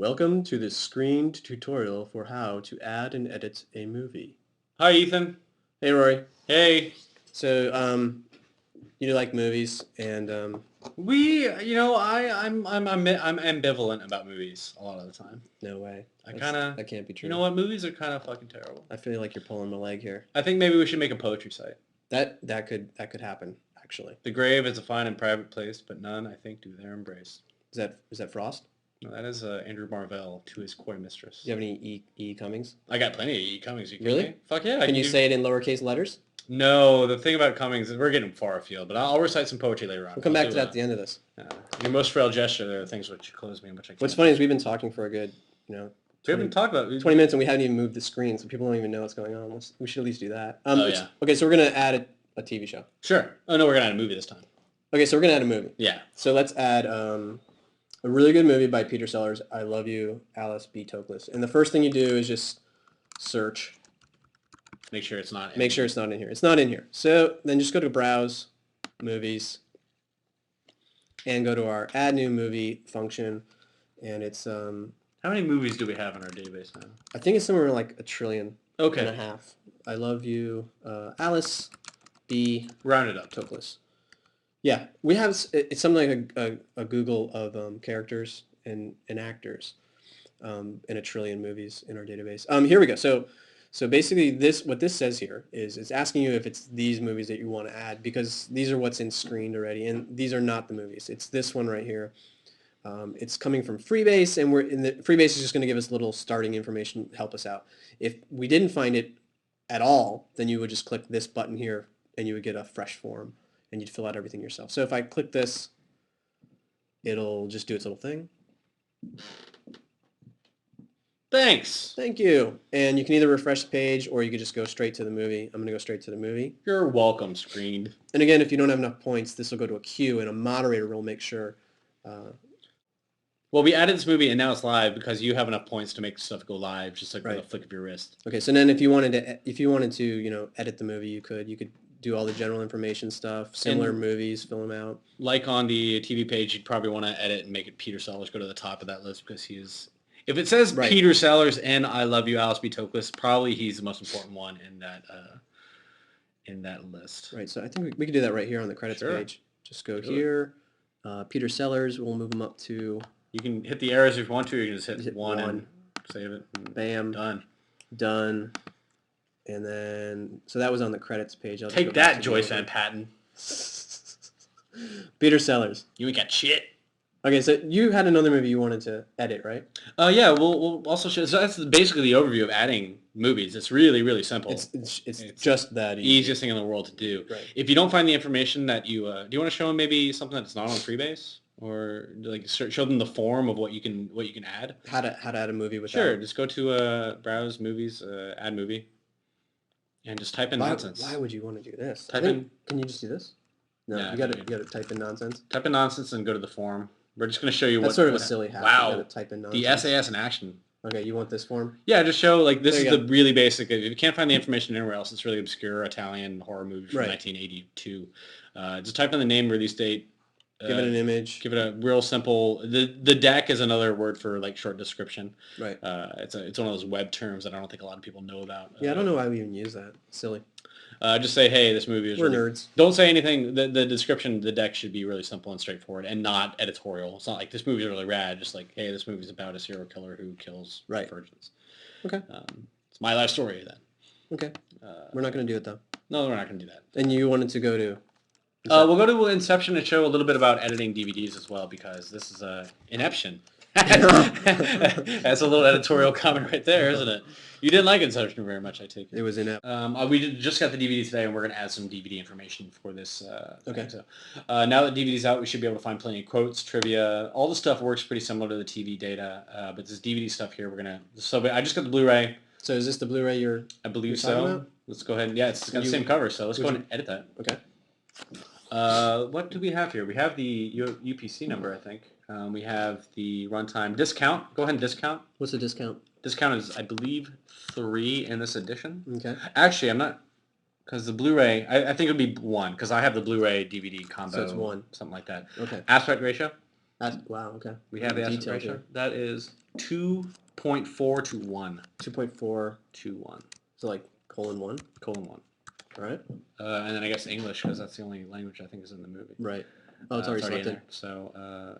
Welcome to this screened tutorial for how to add and edit a movie. Hi, Ethan. Hey, Rory. Hey. So, you like movies, and I'm ambivalent about movies a lot of the time. no way. That That can't be you true. know what, movies are kind of fucking terrible. I feel like you're pulling my leg here. I think maybe we should make a poetry site. That could happen, actually. The grave is a fine and private place, but none, I think, do there embrace. Is that Frost? No, that is Andrew Marvell to his coy mistress. Do you have any E Cummings? I got plenty of E. Cummings. Really? Fuck yeah. Can you say it in lowercase letters? No, the thing about Cummings is we're getting far afield, but I'll recite some poetry later on. We'll come back to that at the end of this. Your most frail gesture, there are things which close me and which I can't. What's funny is we've been talking for a good, we haven't talked about 20 minutes, and we haven't even moved the screen, so people don't even know what's going on. We should at least do that. Yeah. Okay, so we're going to add a TV show. Sure. Oh, no, we're going to add a movie this time. Okay, so we're going to add a movie. Yeah. So let's add a really good movie by Peter Sellers, I Love You, Alice B. Toklas. And the first thing you do is just search. Make sure it's not in here. It's not in here. So then just go to Browse, Movies, and go to our Add New Movie function. And it's... How many movies do we have in our database now? I think it's somewhere like 1.5 trillion. Okay. I Love You, Alice B. Round it up. Toklas. Yeah, we have, it's something like a Google of characters and actors in 1 trillion movies in our database. Here we go. So basically what this says here is it's asking you if it's these movies that you want to add, because these are what's in screened already, and these are not the movies. It's this one right here. It's coming from Freebase, and Freebase is just going to give us little starting information to help us out. If we didn't find it at all, then you would just click this button here, and you would get a fresh form, and you'd fill out everything yourself. So if I click this, it'll just do its little thing. Thanks. Thank you. And you can either refresh the page, or you could just go straight to the movie. I'm going to go straight to the movie. You're welcome, screened. And again, if you don't have enough points, this will go to a queue, and a moderator will make sure... Well, we added this movie, and now it's live because you have enough points to make stuff go live, just like with a flick of your wrist. Okay, so then if you wanted to edit the movie, you could do all the general information stuff, similar movies, fill them out. Like on the TV page, you'd probably want to edit and make it Peter Sellers go to the top of that list, because he is... If it says Peter Sellers and I Love You, Alice B. Toklas, probably he's the most important one in that list. Right, so I think we could do that right here on the credits page. Just go here. Peter Sellers, we'll move him up to... You can hit the arrows if you want to, or you can just hit one and save it. And bam. Done. And then, so that was on the credits page. Take that, Joyce Van Patten. Peter Sellers. You ain't got shit. Okay, so you had another movie you wanted to edit, right? Yeah, we'll also show. So that's basically the overview of adding movies. It's really, really simple. It's just that easy. Easiest thing in the world to do. Right. If you don't find the information that you... do you want to show them maybe something that's not on Freebase? Or like show them the form of what you can add? How to add a movie with Sure, just go to Browse Movies, Add Movie, and just type in nonsense. Why would you want to do this? Can you just do this? No, you got to type in nonsense. Type in nonsense and go to the form. We're just going to show you That's sort of a silly hack. Wow. You got to type in nonsense. The SAS in action. Okay, you want this form? Yeah, just show, like, this is the really basic. If you can't find the information anywhere else, it's really obscure Italian horror movie from 1982. Just type in the name, release date. Give it an image. Give it a real simple... The deck is another word for, like, short description. Right. It's one of those web terms that I don't think a lot of people know about. Yeah, I don't know why we even use that. Silly. Just say, hey, this movie is... We're nerds. Don't say anything. The description, the deck should be really simple and straightforward and not editorial. It's not like, this movie is really rad. Just like, hey, this movie is about a serial killer who kills virgins. Okay. It's my life story, then. Okay. We're not going to do it, though. No, we're not going to do that. And you wanted to go to... We'll go to Inception and show a little bit about editing DVDs as well, because this is Inception. That's a little editorial comment right there, isn't it? You didn't like Inception very much, I take it. It was inept. We just got the DVD today, and we're going to add some DVD information for this. Okay. So, now that DVD's out, we should be able to find plenty of quotes, trivia. All the stuff works pretty similar to the TV data, but this DVD stuff here, we're going to... So I just got the Blu-ray. So is this the Blu-ray I believe so. about? Let's go ahead and... Yeah, it's got the same cover, so let's go ahead and edit that. Okay. What do we have here? We have the UPC number, I think. We have the runtime discount. Go ahead and discount. What's the discount? Discount is, I believe, 3 in this edition. Okay. Actually, I'm not, because the Blu-ray, I think it would be 1, because I have the Blu-ray DVD combo. So it's 1. Something like that. Okay. Aspect ratio? Wow. Okay. We have the aspect Detailed ratio. here. That is 2.4 to 1 2.4. to 1. So like colon 1. Colon 1. All right. And then I guess English, because that's the only language I think is in the movie. Right. Oh, it's already in selected. there. So,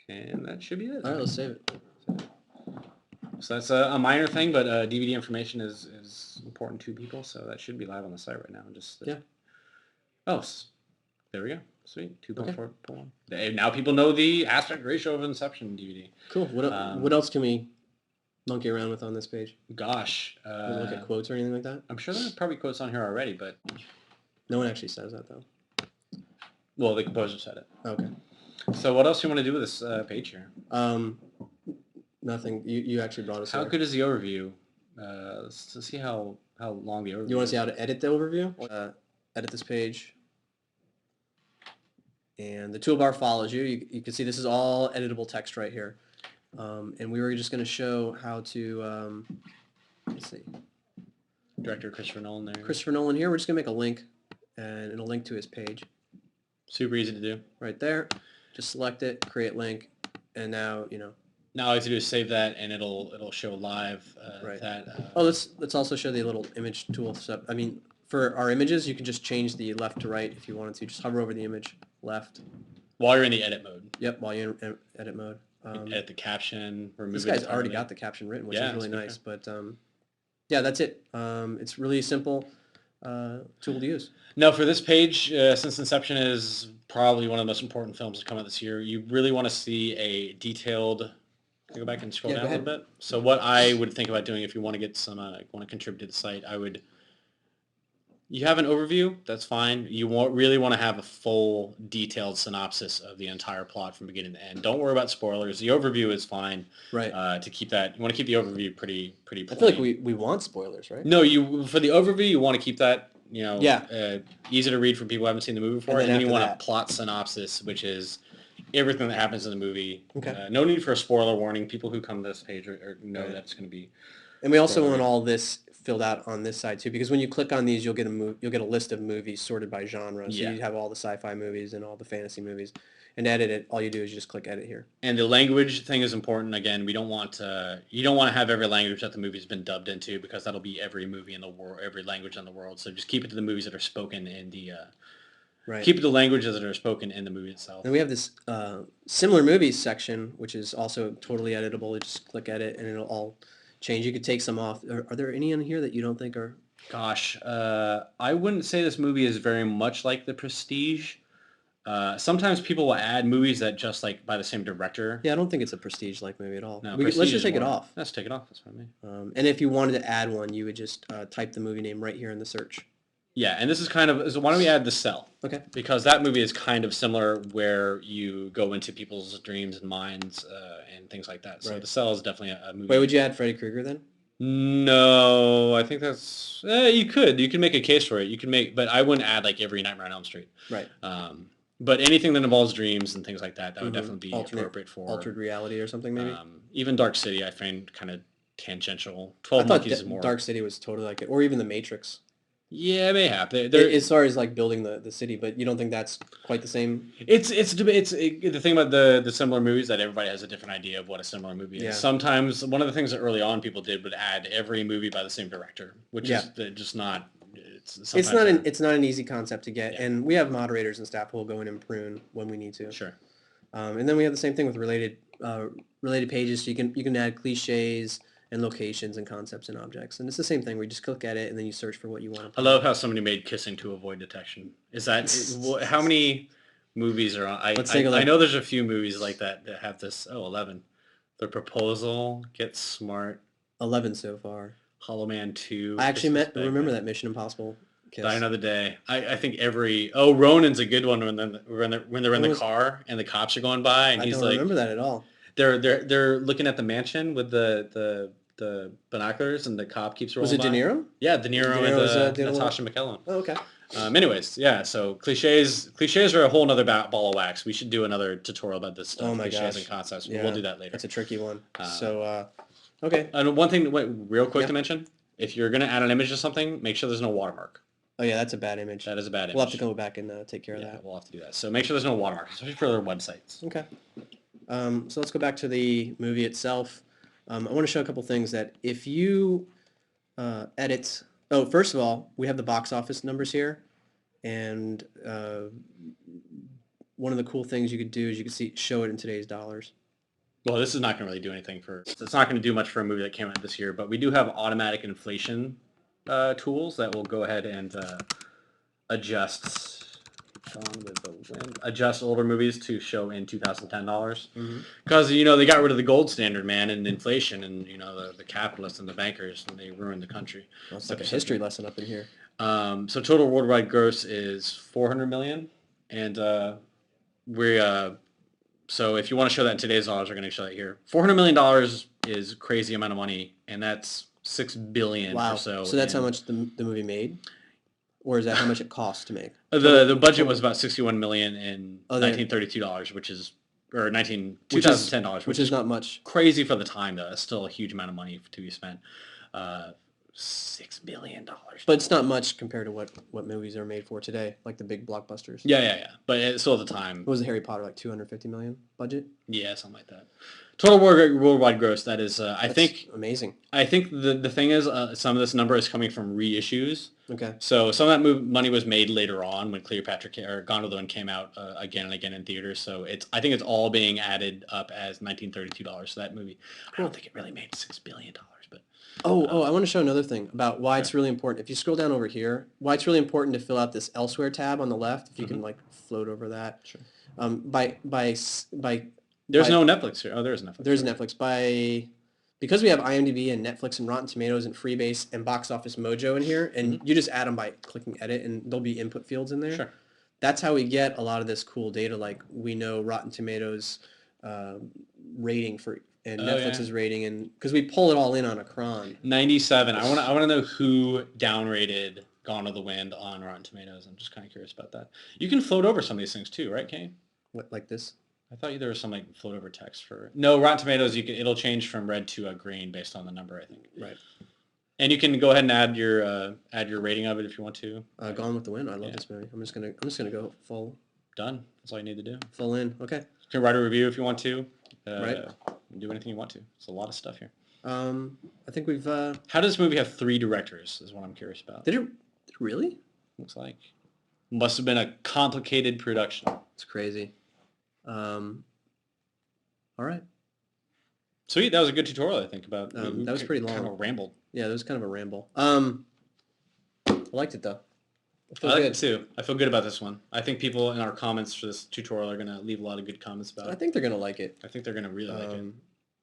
and that should be it. All right, let's save it. So that's a minor thing, but DVD information is important to people, so that should be live on the site right now. Yeah. Oh, there we go. Sweet. 2.4.1. Now people know the aspect ratio of Inception DVD. Cool. What else can we monkey around with on this page? Gosh. Can we look at quotes or anything like that? I'm sure there are probably quotes on here already, but... No one actually says that, though. Well, the composer said it. Okay. So what else do you want to do with this page here? Nothing. You actually brought us How there. good is the overview? Let's see how long the overview You want to is. see how to edit the overview? Edit this page. And the toolbar follows you. You can see this is all editable text right here. And we were just going to show how to, let's see. Director Christopher Nolan there. Christopher Nolan here. We're just going to make a link, and it'll link to his page. Super easy to do. Right there. Just select it, create link, and now, Now all you have to do is save that, and it'll show live Right. that. Oh, let's also show the little image tool stuff. I mean, for our images, you can just change the left to right if you wanted to. Just hover over the image, left. While you're in the edit mode. Yep, while you're in edit mode. Edit the caption. Remove This it guy's already entirely. got the caption written, which Yeah, is really that's nice. But yeah, that's it. It's really simple tool to use. No, for this page, since Inception is probably one of the most important films to come out this year, you really want to see a detailed. Can I go back and scroll Yeah, down a go little bit? So what I would think about doing if you want to get some, want to contribute to the site, you have an overview, that's fine. You really want to have a full detailed synopsis of the entire plot from beginning to end. Don't worry about spoilers. The overview is fine. Right. To keep that, you want to keep the overview pretty plain. I feel like we want spoilers, right? No, for the overview, you want to keep that, Yeah. easy to read for people who haven't seen the movie before. And And then then you after want that- a plot synopsis, which is everything that happens in the movie. Okay. No need for a spoiler warning. People who come to this page know Right. that it's going to be. And we also Spoiler. want all this filled out on this side too, because when you click on these, you'll get a list of movies sorted by genre. So Yeah. you have all the sci-fi movies and all the fantasy movies. And to edit it, all you do is just click edit here. And the language thing is important. Again, you don't want to have every language that the movie's been dubbed into, because that'll be every movie in the world, every language in the world. So just keep it to the movies that are spoken in the. Right. Keep it to languages that are spoken in the movie itself. Then we have this similar movies section, which is also totally editable. You just click edit and it'll all change. You could take some off. Are there any in here that you don't think are? Gosh, I wouldn't say this movie is very much like The Prestige. Sometimes people will add movies that just like by the same director. Yeah, I don't think it's a prestige-like movie at all. No, Let's Prestige just is take it more- off. Let's take it off. That's what I mean. And if you wanted to add one, you would just type the movie name right here in the search. Yeah, and this is kind of. So why don't we add The Cell? Okay. Because that movie is kind of similar, where you go into people's dreams and minds and things like that. So Right. The Cell is definitely a movie. Wait, would you add Freddy Krueger then? No, I think that's. You could make a case for it. You can but I wouldn't add like every Nightmare on Elm Street. Right. But anything that involves dreams and things like that, that would definitely be Alternate- appropriate for. Altered reality or something maybe? Even Dark City, I find kind of tangential. I 12 thought Monkeys is more. Dark City was totally like it. Or even The Matrix. Yeah, mayhap. They're, As far as like building the city, but you don't think that's quite the same? the thing about the similar movies, that everybody has a different idea of what a similar movie is. Yeah. Sometimes one of the things that early on people did would add every movie by the same director, which is just not. It's not an easy concept to get, and we have moderators and staff who will go in and prune when we need to. Sure. And then we have the same thing with related pages. So you can add cliches and locations and concepts and objects, and it's the same thing. We just click at it and then you search for what you want. I love how somebody made kissing to avoid detection. How many movies are on? Let's take a look. I know there's a few movies like that have this. 11. The Proposal, Get Smart, 11 so far. Hollow Man 2. I actually Christmas remember Bagman, that Mission Impossible kiss. Die Another Day. I think Ronan's a good one when they're in the car and the cops are going by and I he's don't like remember that at all. they're looking at the mansion with the binoculars and the cop keeps rolling Was it De by. Niro? Yeah, De Niro De Niro's, and did a Natasha McKellen. Oh, okay. Anyways, yeah, so cliches are a whole nother ball of wax. We should do another tutorial about this stuff, Oh my cliches gosh. and concepts. Yeah. We'll do that later. That's a tricky one. Okay. And one thing real quick Yeah. to mention, if you're going to add an image to something, make sure there's no watermark. Oh yeah, that's a bad image. That is a bad We'll have to image. go back and take care of Yeah, that. we'll have to do that. So make sure there's no watermarks, especially for their websites. Okay. So let's go back to the movie itself. I want to show a couple things that if you edit. Oh, first of all, we have the box office numbers here, and one of the cool things you could do is you could show it in today's dollars. Well, this is not going to really do anything for. It's not going to do much for a movie that came out this year, but we do have automatic inflation tools that will go ahead and adjust. Adjust older movies to show in 2010 dollars because they got rid of the gold standard, man, and inflation, and the capitalists and the bankers, and they ruined the country. Well, it's like a history lesson up in here. So total worldwide gross is 400 million, and so if you want to show that in today's dollars, we're going to show that here. $400 million is a crazy amount of money, and that's $6 billion Wow. or so. So that's how much the movie made? Or is that how much it costs to make? The budget was about 61 million in 1932 dollars, which is or 2010 dollars, which is not much. Crazy for the time though. It's still a huge amount of money to be spent. $6 billion. But it's not much compared to what movies are made for today, like the big blockbusters. Yeah. But it's still at the time. What was the Harry Potter, like 250 million budget? Yeah, something like that. Total worldwide gross, that is, I think... amazing. I think the thing is, some of this number is coming from reissues. Okay. So some of that money was made later on when Cleopatra or Gone with the Wind came out again and again in theaters. So I think it's all being added up as $1932. So that movie, I don't think it really made $6 billion. But I want to show another thing about why it's really important. If you scroll down over here, why it's really important to fill out this Elsewhere tab on the left. If you can float over that. Sure. There's no Netflix here. Oh, there is Netflix. There's Netflix. Because we have IMDb and Netflix and Rotten Tomatoes and Freebase and Box Office Mojo in here, and you just add them by clicking edit, and there'll be input fields in there. Sure. That's how we get a lot of this cool data. Like we know Rotten Tomatoes rating and Netflix's rating, and because we pull it all in on a cron. 97. I want to know who downrated Gone with the Wind on Rotten Tomatoes. I'm just kind of curious about that. You can float over some of these things too, right, Kane? What, like this? I thought there was some float over text for no Rotten Tomatoes. It'll change from red to a green based on the number, I think. Right. And you can go ahead and add your rating of it if you want to. Gone with the Wind. I love this movie. I'm just gonna go full. Done. That's all you need to do. Full in. Okay. You can write a review if you want to. Right. Do anything you want to. It's a lot of stuff here. I think we've. How does this movie have 3 directors? Is what I'm curious about. Did it really? Looks like. Must have been a complicated production. It's crazy. All right. Sweet. That was a good tutorial, I think, about... that was pretty long. Kind of rambled. Yeah, that was kind of a ramble. I liked it, though. I like it, too. I feel good about this one. I think people in our comments for this tutorial are going to leave a lot of good comments about it. I think they're going to like it. I think they're going to really like it.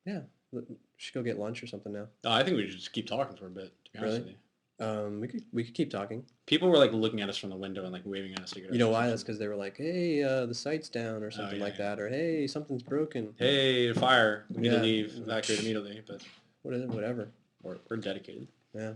Yeah. We should go get lunch or something now. Oh, I think we should just keep talking for a bit, to be honest with you. We could keep talking. People were looking at us from the window and waving at us. You know why? That's because they were like, "Hey, the site's down" or something like that, or "Hey, something's broken." Hey, fire! We need to leave evacuate immediately. But whatever. We're dedicated. Yeah.